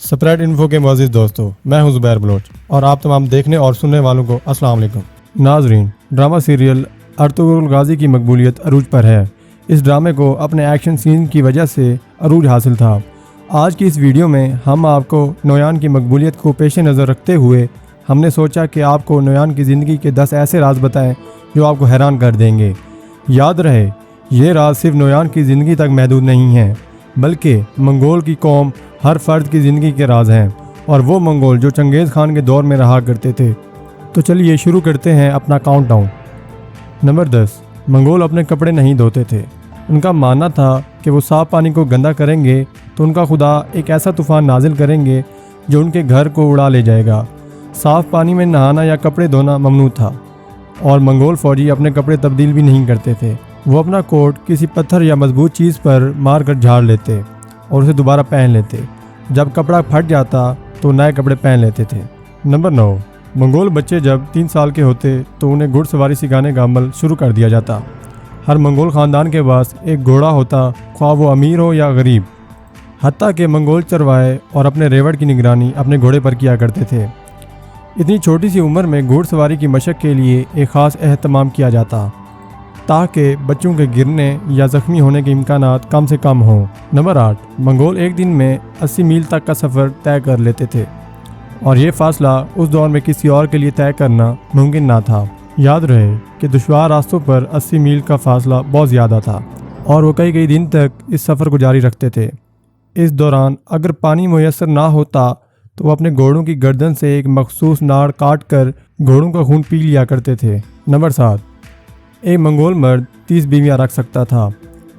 Separate info کے معزز دوستو، میں ہوں زبیر بلوچ اور آپ تمام دیکھنے اور سننے والوں کو السلام علیکم۔ ناظرین، ڈرامہ سیریل ارطغرل غازی کی مقبولیت عروج پر ہے۔ اس ڈرامے کو اپنے ایکشن سین کی وجہ سے عروج حاصل تھا۔ آج کی اس ویڈیو میں ہم آپ کو نویان کی مقبولیت کو پیش نظر رکھتے ہوئے ہم نے سوچا کہ آپ کو نویان کی زندگی کے 10 ایسے راز بتائیں جو آپ کو حیران کر دیں گے۔ یاد رہے، یہ راز صرف نویان کی زندگی تک محدود نہیں ہیں، بلکہ منگول کی قوم ہر فرد کی زندگی کے راز ہیں، اور وہ منگول جو چنگیز خان کے دور میں رہا کرتے تھے۔ تو چلیے شروع کرتے ہیں اپنا کاؤنٹ ڈاؤن۔ نمبر 10، منگول اپنے کپڑے نہیں دھوتے تھے۔ ان کا ماننا تھا کہ وہ صاف پانی کو گندا کریں گے تو ان کا خدا ایک ایسا طوفان نازل کریں گے جو ان کے گھر کو اڑا لے جائے گا۔ صاف پانی میں نہانا یا کپڑے دھونا ممنوع تھا، اور منگول فوجی اپنے کپڑے تبدیل بھی نہیں کرتے تھے۔ وہ اپنا کوٹ کسی پتھر یا مضبوط چیز پر مار کر جھاڑ لیتے اور اسے دوبارہ پہن لیتے۔ جب کپڑا پھٹ جاتا تو نئے کپڑے پہن لیتے تھے۔ نمبر 9، منگول بچے جب 3 سال کے ہوتے تو انہیں گھڑ سواری سکھانے کا عمل شروع کر دیا جاتا۔ ہر منگول خاندان کے پاس ایک گھوڑا ہوتا، خواہ وہ امیر ہو یا غریب۔ حتیٰ کہ منگول چروائے اور اپنے ریوڑ کی نگرانی اپنے گھوڑے پر کیا کرتے تھے۔ اتنی چھوٹی سی عمر میں گھوڑ سواری کی مشق کے لیے ایک خاص اہتمام کیا جاتا تاکہ بچوں کے گرنے یا زخمی ہونے کے امکانات کم سے کم ہوں۔ نمبر 8، منگول ایک دن میں 80 میل تک کا سفر طے کر لیتے تھے، اور یہ فاصلہ اس دور میں کسی اور کے لیے طے کرنا ممکن نہ تھا۔ یاد رہے کہ دشوار راستوں پر 80 میل کا فاصلہ بہت زیادہ تھا، اور وہ کئی دن تک اس سفر کو جاری رکھتے تھے۔ اس دوران اگر پانی میسر نہ ہوتا تو وہ اپنے گھوڑوں کی گردن سے ایک مخصوص ناڑ کاٹ کر گھوڑوں کا خون پی لیا کرتے تھے۔ نمبر 7، ایک منگول مرد 30 بیویاں رکھ سکتا تھا۔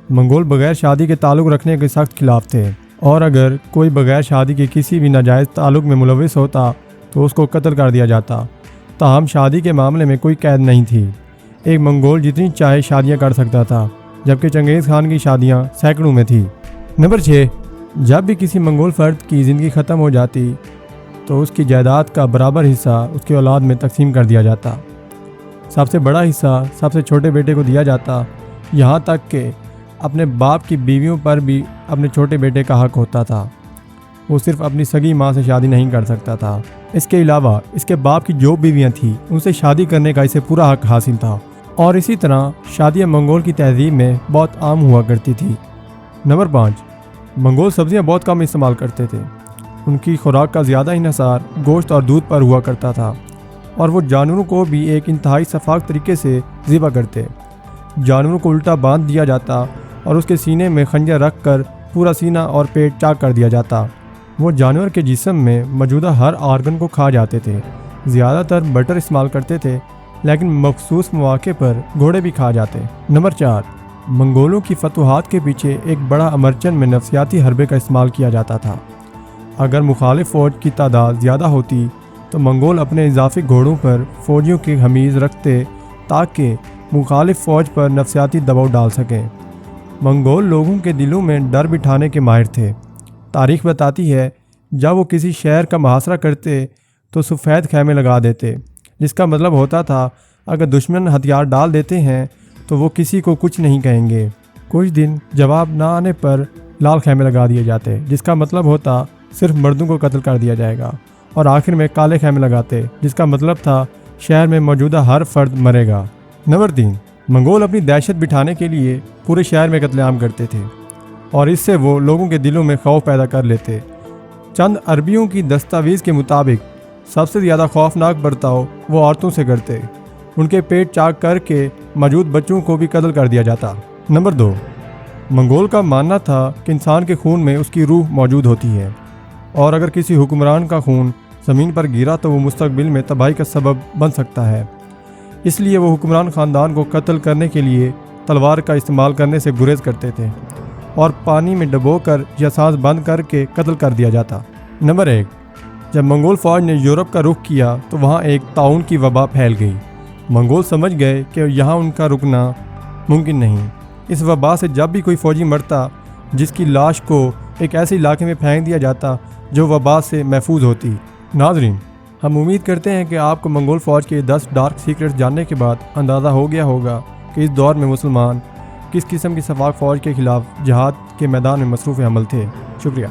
منگول بغیر شادی کے تعلق رکھنے کے سخت خلاف تھے، اور اگر کوئی بغیر شادی کے کسی بھی ناجائز تعلق میں ملوث ہوتا تو اس کو قتل کر دیا جاتا۔ تاہم شادی کے معاملے میں کوئی قید نہیں تھی۔ ایک منگول جتنی چاہے شادیاں کر سکتا تھا، جبکہ چنگیز خان کی شادیاں سینکڑوں میں تھی۔ نمبر 6، جب بھی کسی منگول فرد کی زندگی ختم ہو جاتی تو اس کی جائیداد کا برابر حصہ اس کی اولاد میں تقسیم کر دیا جاتا۔ سب سے بڑا حصہ سب سے چھوٹے بیٹے کو دیا جاتا، یہاں تک کہ اپنے باپ کی بیویوں پر بھی اپنے چھوٹے بیٹے کا حق ہوتا تھا۔ وہ صرف اپنی سگی ماں سے شادی نہیں کر سکتا تھا، اس کے علاوہ اس کے باپ کی جو بیویاں تھیں ان سے شادی کرنے کا اسے پورا حق حاصل تھا۔ اور اسی طرح شادیاں منگول کی تہذیب میں بہت عام ہوا کرتی تھی۔ نمبر 5، منگول سبزیاں بہت کم استعمال کرتے تھے۔ ان کی خوراک کا زیادہ انحصار گوشت اور دودھ پر ہوا کرتا تھا، اور وہ جانوروں کو بھی ایک انتہائی شفاف طریقے سے ذبح کرتے۔ جانوروں کو الٹا باندھ دیا جاتا اور اس کے سینے میں خنجر رکھ کر پورا سینہ اور پیٹ چاک کر دیا جاتا۔ وہ جانور کے جسم میں موجودہ ہر آرگن کو کھا جاتے تھے۔ زیادہ تر بٹر استعمال کرتے تھے، لیکن مخصوص مواقع پر گھوڑے بھی کھا جاتے۔ نمبر 4، منگولوں کی فتوحات کے پیچھے ایک بڑا امرچن میں نفسیاتی حربے کا استعمال کیا جاتا تھا۔ اگر مخالف فوج کی تعداد زیادہ ہوتی تو منگول اپنے اضافی گھوڑوں پر فوجیوں کی حمیز رکھتے تاکہ مخالف فوج پر نفسیاتی دباؤ ڈال سکیں۔ منگول لوگوں کے دلوں میں ڈر بٹھانے کے ماہر تھے۔ تاریخ بتاتی ہے جب وہ کسی شہر کا محاصرہ کرتے تو سفید خیمے لگا دیتے، جس کا مطلب ہوتا تھا اگر دشمن ہتھیار ڈال دیتے ہیں تو وہ کسی کو کچھ نہیں کہیں گے۔ کچھ دن جواب نہ آنے پر لال خیمے لگا دیے جاتے، جس کا مطلب ہوتا صرف مردوں کو قتل کر دیا جائے گا، اور آخر میں کالے خیمے لگاتے، جس کا مطلب تھا شہر میں موجودہ ہر فرد مرے گا۔ نمبر 3، منگول اپنی دہشت بٹھانے کے لیے پورے شہر میں قتل عام کرتے تھے، اور اس سے وہ لوگوں کے دلوں میں خوف پیدا کر لیتے۔ چند عربیوں کی دستاویز کے مطابق سب سے زیادہ خوفناک برتاؤ وہ عورتوں سے کرتے۔ ان کے پیٹ چاک کر کے موجود بچوں کو بھی قتل کر دیا جاتا۔ نمبر 2، منگول کا ماننا تھا کہ انسان کے خون میں اس کی روح موجود ہوتی ہے، اور اگر کسی حکمران کا خون زمین پر گرا تو وہ مستقبل میں تباہی کا سبب بن سکتا ہے۔ اس لیے وہ حکمران خاندان کو قتل کرنے کے لیے تلوار کا استعمال کرنے سے گریز کرتے تھے، اور پانی میں ڈبو کر یا سانس بند کر کے قتل کر دیا جاتا۔ نمبر 1، جب منگول فوج نے یورپ کا رخ کیا تو وہاں ایک طاعون کی وبا پھیل گئی۔ منگول سمجھ گئے کہ یہاں ان کا رکنا ممکن نہیں۔ اس وبا سے جب بھی کوئی فوجی مرتا، جس کی لاش کو ایک ایسے علاقے میں پھینک دیا جاتا جو وبا سے محفوظ ہوتی۔ ناظرین، ہم امید کرتے ہیں کہ آپ کو منگول فوج کے 10 ڈارک سیکرٹس جاننے کے بعد اندازہ ہو گیا ہوگا کہ اس دور میں مسلمان کس قسم کی شفاق فوج کے خلاف جہاد کے میدان میں مصروف عمل تھے۔ شکریہ۔